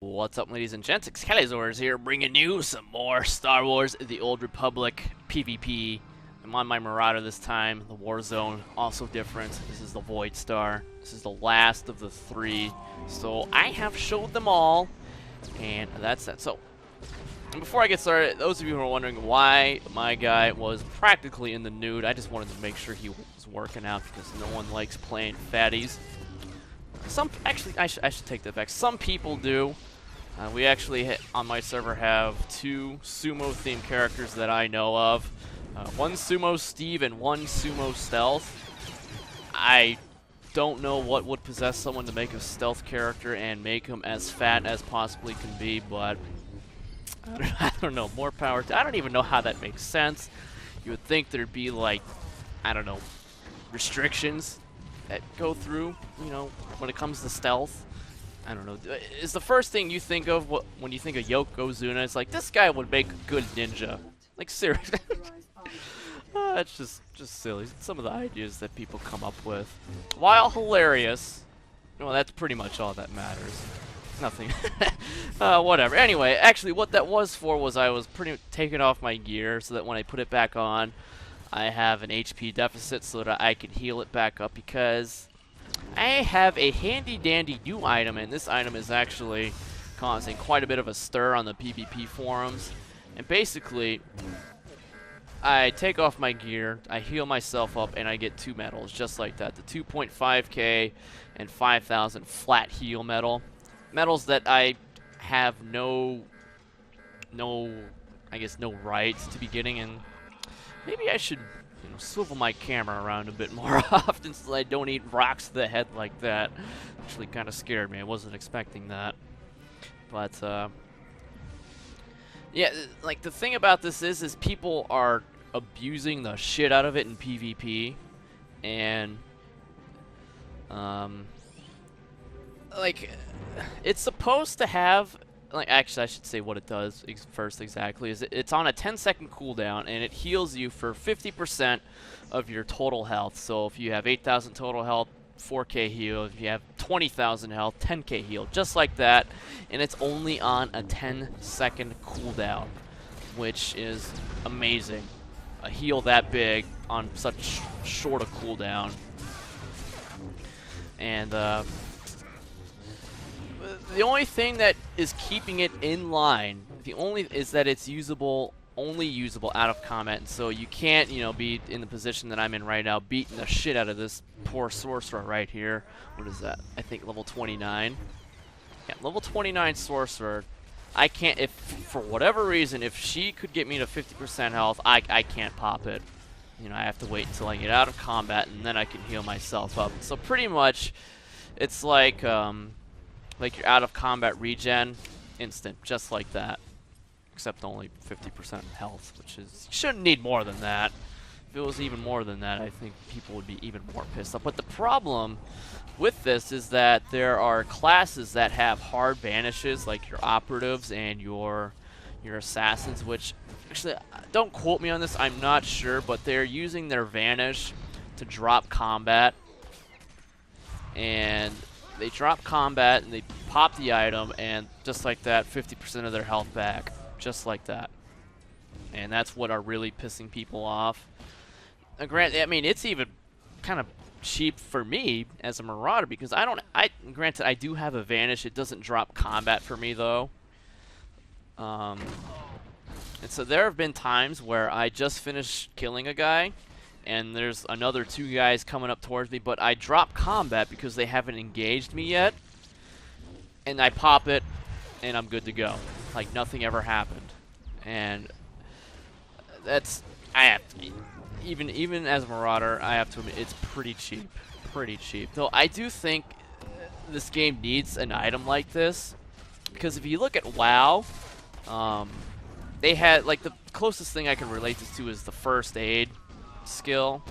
What's up, ladies and gents? xcalizorz here, bringing you some more Star Wars: The Old Republic PvP. I'm on my Marauder this time. The War Zone, also different. This is the Void Star. This is the last of the three. So I have showed them all, and that's that. So before I get started, those of you who are wondering why my guy was practically in the nude, I just wanted to make sure he was working out because no one likes playing fatties. Actually, I should take that back. Some people do. We actually, on my server, have two sumo-themed characters that I know of. One Sumo Steve and one Sumo Stealth. I don't know what would possess someone to make a stealth character and make him as fat as possibly can be, but I don't know. More power to... I don't even know how that makes sense. You would think there'd be, like, I don't know, restrictions that go through, you know, when it comes to stealth. I don't know. Is the first thing you think of when you think of Yokozuna? It's like, this guy would make a good ninja. Like, seriously. That's just silly. Some of the ideas that people come up with. While hilarious, well, that's pretty much all that matters. Nothing. Whatever. Anyway, actually, what that was for was I was taking off my gear so that when I put it back on, I have an HP deficit so that I can heal it back up, because I have a handy-dandy new item, and this item is actually causing quite a bit of a stir on the PvP forums. And basically, I take off my gear, I heal myself up, and I get 2 medals, just like that. The 2.5k and 5,000 flat heal medal. Medals that I have no right to be getting, and maybe I should, you know, swivel my camera around a bit more often so I don't eat rocks to the head like that. Actually kind of scared me. I wasn't expecting that. But, yeah, like, the thing about this is people are abusing the shit out of it in PvP. And, like, it's supposed to have... Like, actually, I should say what it does first exactly. It's on a 10-second cooldown, and it heals you for 50% of your total health. So if you have 8,000 total health, 4k heal. If you have 20,000 health, 10k heal. Just like that. And it's only on a 10-second cooldown, which is amazing. A heal that big on such short a cooldown. And, the only thing that is keeping it in line, is that it's only usable out of combat, and so you can't, you know, be in the position that I'm in right now, beating the shit out of this poor sorcerer right here. What is that? I think level 29. Yeah, level 29 sorcerer. I can't, if for whatever reason, if she could get me to 50% health, I can't pop it. You know, I have to wait until I get out of combat, and then I can heal myself up. So pretty much, it's like your out of combat regen, instant, just like that. Except only 50% health, which is, you shouldn't need more than that. If it was even more than that, I think people would be even more pissed off. But the problem with this is that there are classes that have hard vanishes, like your operatives and your assassins, which, actually, don't quote me on this, I'm not sure, but they're using their vanish to drop combat. And they drop combat, and they pop the item, and just like that, 50% of their health back. Just like that. And that's what are really pissing people off. Granted, I mean, it's even kind of cheap for me as a Marauder, because granted, I do have a vanish. It doesn't drop combat for me, though. And so there have been times where I just finished killing a guy, and there's another 2 guys coming up towards me, but I drop combat because they haven't engaged me yet, and I pop it, and I'm good to go. Like nothing ever happened. And that's, even as a Marauder, I have to admit, it's pretty cheap. Pretty cheap. Though I do think this game needs an item like this, because if you look at WoW, they had, like, the closest thing I can relate this to is the first aid skill,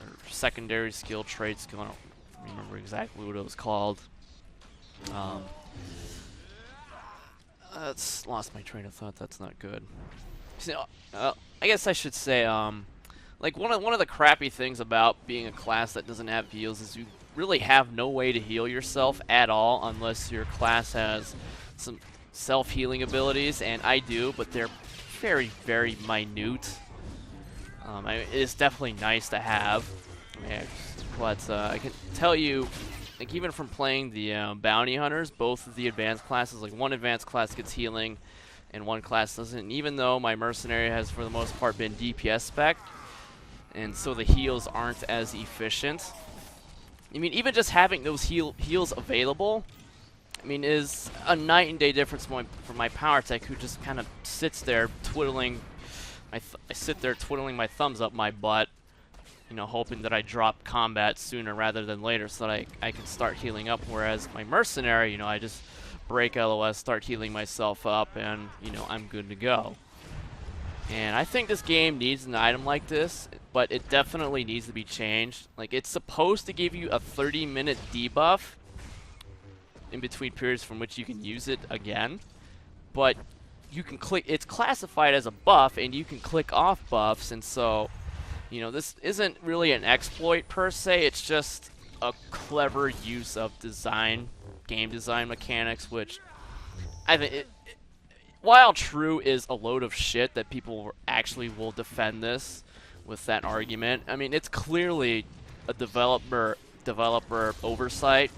or secondary skill, trade skill. I don't remember exactly what it was called. That's lost my train of thought. That's not good. So, I guess I should say, like, one of the crappy things about being a class that doesn't have heals is you really have no way to heal yourself at all unless your class has some self-healing abilities, and I do, but they're very, very minute. It's definitely nice to have. But I can tell you, like, even from playing the bounty hunters, both of the advanced classes, like one advanced class gets healing and one class doesn't. And even though my mercenary has for the most part been DPS spec, and so the heals aren't as efficient. I mean, even just having those heals available, I mean, is a night and day difference for my power tech, who just kind of sits there twiddling. I sit there twiddling my thumbs up my butt, you know, hoping that I drop combat sooner rather than later, so that I can start healing up. Whereas my mercenary, you know, I just break LOS, start healing myself up, and you know, I'm good to go. And I think this game needs an item like this, but it definitely needs to be changed. Like, it's supposed to give you a 30-minute debuff in between periods from which you can use it again, but you can click, it's classified as a buff, and you can click off buffs, and so, you know, this isn't really an exploit per se, it's just a clever use of game design mechanics, which I think, while true is a load of shit that people actually will defend this with that argument, I mean, it's clearly a developer oversight.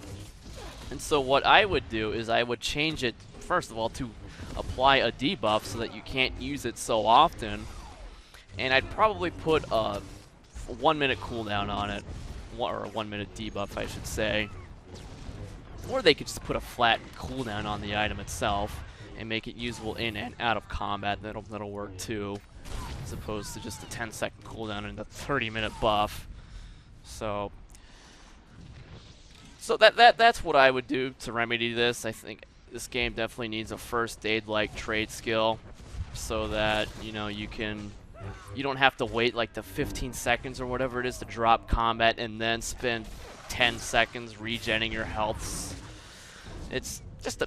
And so what I would do is I would change it, first of all, to apply a debuff so that you can't use it so often. And I'd probably put a 1-minute cooldown on it, or a 1-minute debuff, I should say. Or they could just put a flat cooldown on the item itself and make it usable in and out of combat. That'll work too, as opposed to just a 10-second cooldown and a 30-minute buff. So that's what I would do to remedy this. I think this game definitely needs a first aid-like trade skill, so that, you know, you don't have to wait like the 15 seconds or whatever it is to drop combat and then spend 10 seconds regenning your health. It's just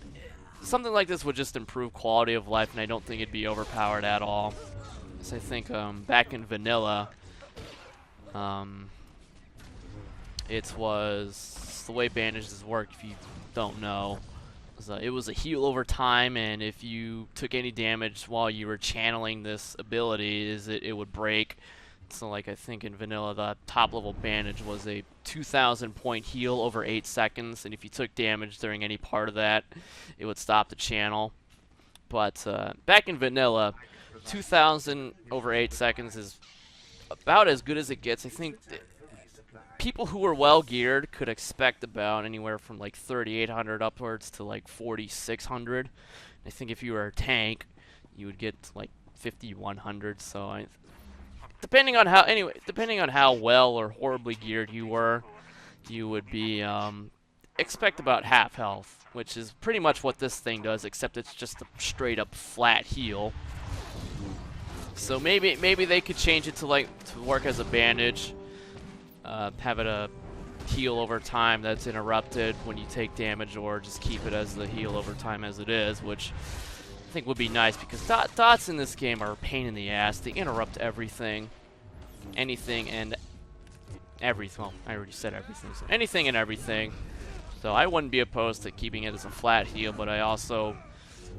something like this would just improve quality of life, and I don't think it'd be overpowered at all. So I think back in vanilla, it was the way bandages work, if you don't know. It was a heal over time, and if you took any damage while you were channeling this ability, it would break. So, like, I think in vanilla, the top level bandage was a 2,000 point heal over 8 seconds, and if you took damage during any part of that, it would stop the channel. But back in vanilla, 2,000 over 8 seconds is about as good as it gets. I think people who are well geared could expect about anywhere from like 3,800 upwards to like 4,600. I think if you were a tank, you would get like 5,100. So depending on how well or horribly geared you were, you would be expect about half health, which is pretty much what this thing does, except it's just a straight up flat heal. So maybe they could change it to work as a bandage. Have it a heal over time that's interrupted when you take damage, or just keep it as the heal over time as it is, which I think would be nice, because dots in this game are a pain in the ass. They interrupt everything, anything and everything. Well, I already said everything, so anything and everything. So I wouldn't be opposed to keeping it as a flat heal, but I also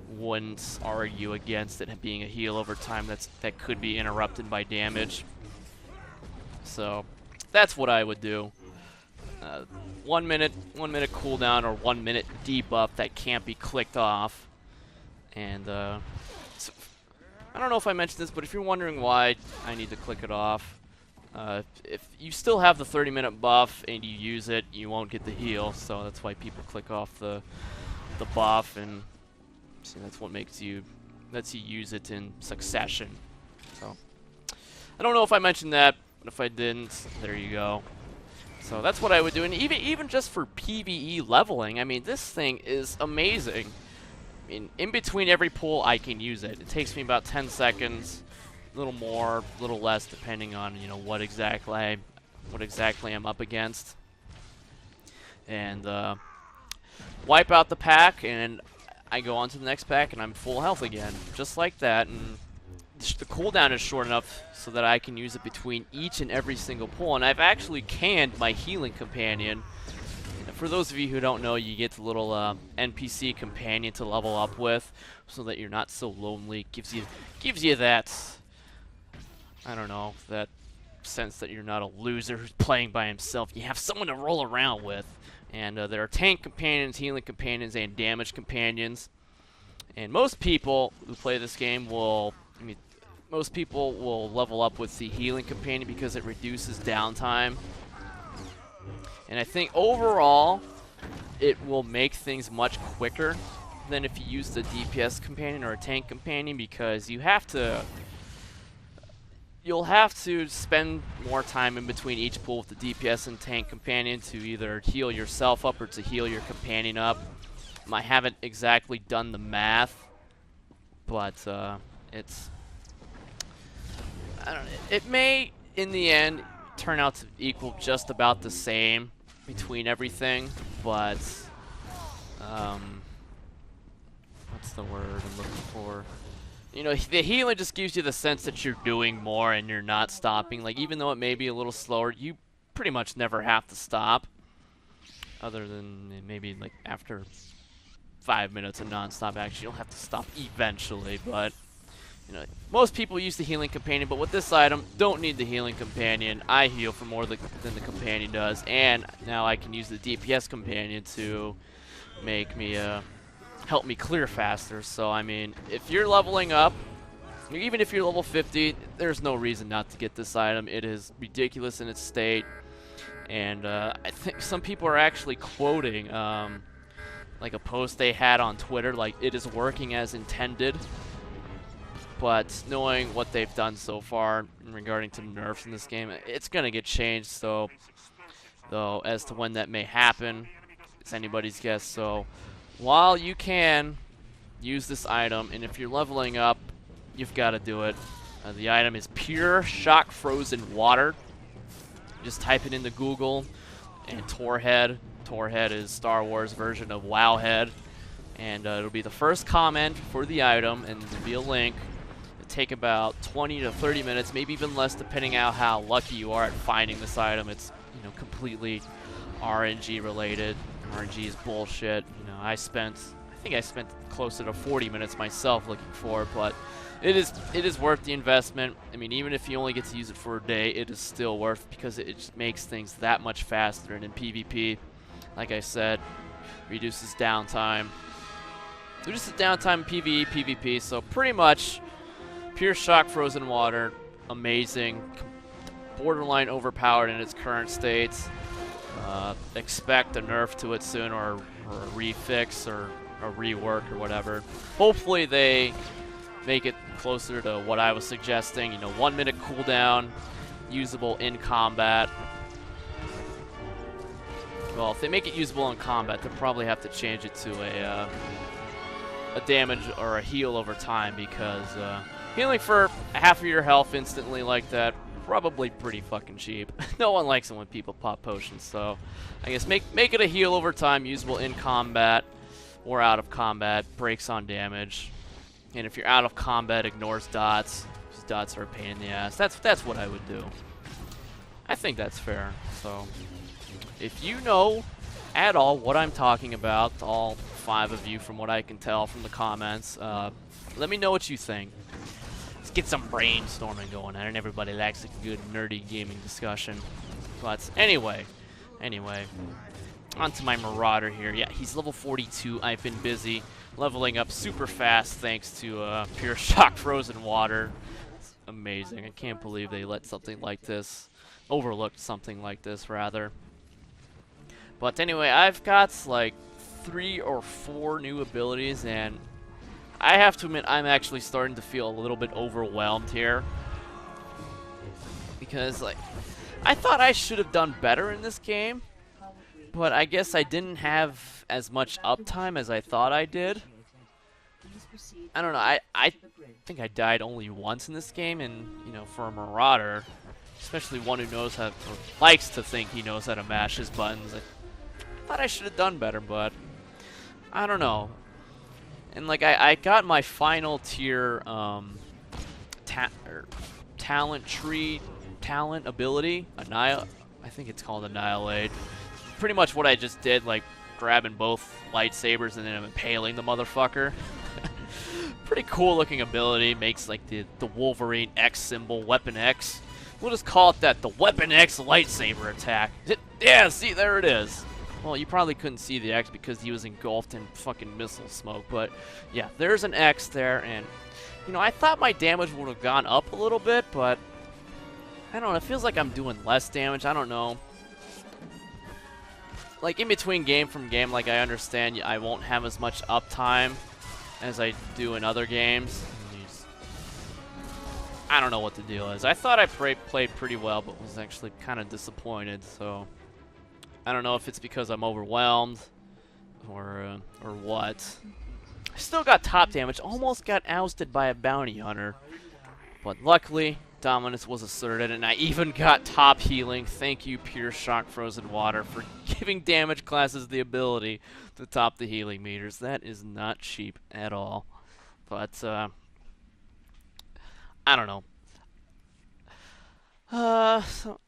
wouldn't argue against it being a heal over time that could be interrupted by damage. So that's what I would do. 1 minute cooldown, or 1 minute debuff that can't be clicked off. And so, I don't know if I mentioned this, but if you're wondering why I need to click it off, if you still have the 30-minute buff and you use it, you won't get the heal. So that's why people click off the buff, and see, that's what lets you use it in succession. So I don't know if I mentioned that. If I didn't, there you go. So that's what I would do, and even just for PvE leveling, I mean, this thing is amazing. I mean, in between every pull, I can use it. It takes me about 10 seconds, a little more, a little less, depending on, you know, what exactly I'm up against. And wipe out the pack, and I go on to the next pack, and I'm full health again, just like that. And the cooldown is short enough so that I can use it between each and every single pull. And I've actually canned my healing companion in a for those of you who don't know, you get the little NPC companion to level up with, so that you're not so lonely. Gives you that, I don't know, that sense that you're not a loser who's playing by himself. You have someone to roll around with. And there are tank companions, healing companions, and damage companions. And most people who play this game will, most people will level up with the healing companion because it reduces downtime. And I think overall, it will make things much quicker than if you use the DPS companion or a tank companion, because you'll have to spend more time in between each pull with the DPS and tank companion to either heal yourself up or to heal your companion up. I haven't exactly done the math, but it's, I don't know, it may in the end turn out to equal just about the same between everything, but what's the word I'm looking for? You know, the healing just gives you the sense that you're doing more and you're not stopping. Like, even though it may be a little slower, you pretty much never have to stop. Other than maybe, like, after 5 minutes of non-stop action, you'll have to stop eventually. But, you know, most people use the healing companion, but with this item, don't need the healing companion. I heal for more than the companion does. And now I can use the DPS companion to make me, help me clear faster. So, I mean, if you're leveling up, even if you're level 50, there's no reason not to get this item. It is ridiculous in its state. And I think some people are actually quoting like a post they had on Twitter, like, it is working as intended. But knowing what they've done so far regarding to nerfs in this game, it's going to get changed. So, though, as to when that may happen, it's anybody's guess. So, while you can use this item, and if you're leveling up, you've got to do it. The item is pure shock frozen water. Just type it into Google, and TOR head. TOR head is Star Wars version of WoW head, and it'll be the first comment for the item, and there'll be a link. It'll take about 20 to 30 minutes, maybe even less, depending on how lucky you are at finding this item. It's, you know, completely RNG related. RNG is bullshit. You know, I think I spent closer to 40 minutes myself looking for it, but it is worth the investment. I mean, even if you only get to use it for a day, it is still worth, because it just makes things that much faster. And in PvP, like I said, reduces downtime. Reduces downtime in PvE, PvP, so pretty much pure shock frozen water, amazing, borderline overpowered in its current state. Expect a nerf to it soon, or a refix, or a rework, or whatever. Hopefully they make it closer to what I was suggesting. You know, 1 minute cooldown, usable in combat. Well, if they make it usable in combat, they'll probably have to change it to a damage or a heal over time, because healing for half of your health instantly like that, probably pretty fucking cheap. No one likes it when people pop potions, so I guess make it a heal over time, usable in combat or out of combat, breaks on damage. And if you're out of combat, ignores dots, because dots are a pain in the ass. That's what I would do. I think that's fair. So if you know at all what I'm talking about, all 5 of you from what I can tell from the comments, let me know what you think. Let's get some brainstorming going on, and everybody likes a good nerdy gaming discussion. But anyway, on to my Marauder here. Yeah, he's level 42. I've been busy leveling up super fast thanks to pure shock frozen water. It's amazing. I can't believe they let something like this, overlooked something like this rather. But anyway, I've got like 3 or 4 new abilities, and I have to admit I'm actually starting to feel a little bit overwhelmed here, because like I thought I should have done better in this game, but I guess I didn't have as much uptime as I thought I did. I don't know, I think I died only once in this game, and you know, for a Marauder, especially one who knows how, or likes to think he knows how to mash his buttons, I thought I should have done better, but I don't know. And like I got my final tier talent ability, I think it's called Annihilate. pretty much what I just did, like grabbing both lightsabers and then impaling the motherfucker. Pretty cool looking ability. Makes like the Wolverine X symbol, Weapon X. We'll just call it that, the Weapon X lightsaber attack. Yeah, see, there it is. Well, you probably couldn't see the X because he was engulfed in fucking missile smoke, but yeah, there's an X there, and you know, I thought my damage would have gone up a little bit, but I don't know, it feels like I'm doing less damage. I don't know. Like, in between game from game, like, I understand I won't have as much uptime as I do in other games. I don't know what the deal is. I thought I played pretty well, but was actually kind of disappointed, so I don't know if it's because I'm overwhelmed or what. I still got top damage. Almost got ousted by a bounty hunter, but luckily dominance was asserted, and I even got top healing. Thank you, pure shock frozen water, for giving damage classes the ability to top the healing meters. That is not cheap at all. But I don't know. So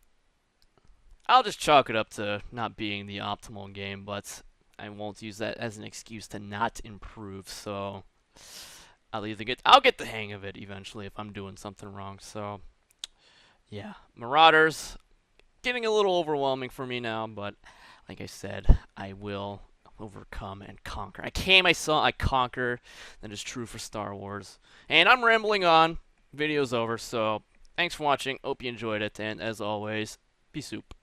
I'll just chalk it up to not being the optimal game, but I won't use that as an excuse to not improve. So I'll get the hang of it eventually if I'm doing something wrong. So yeah, Marauders getting a little overwhelming for me now, but like I said, I will overcome and conquer. I came, I saw, I conquer. That is true for Star Wars. And I'm rambling on. Video's over, so thanks for watching. Hope you enjoyed it, and as always, peace soup.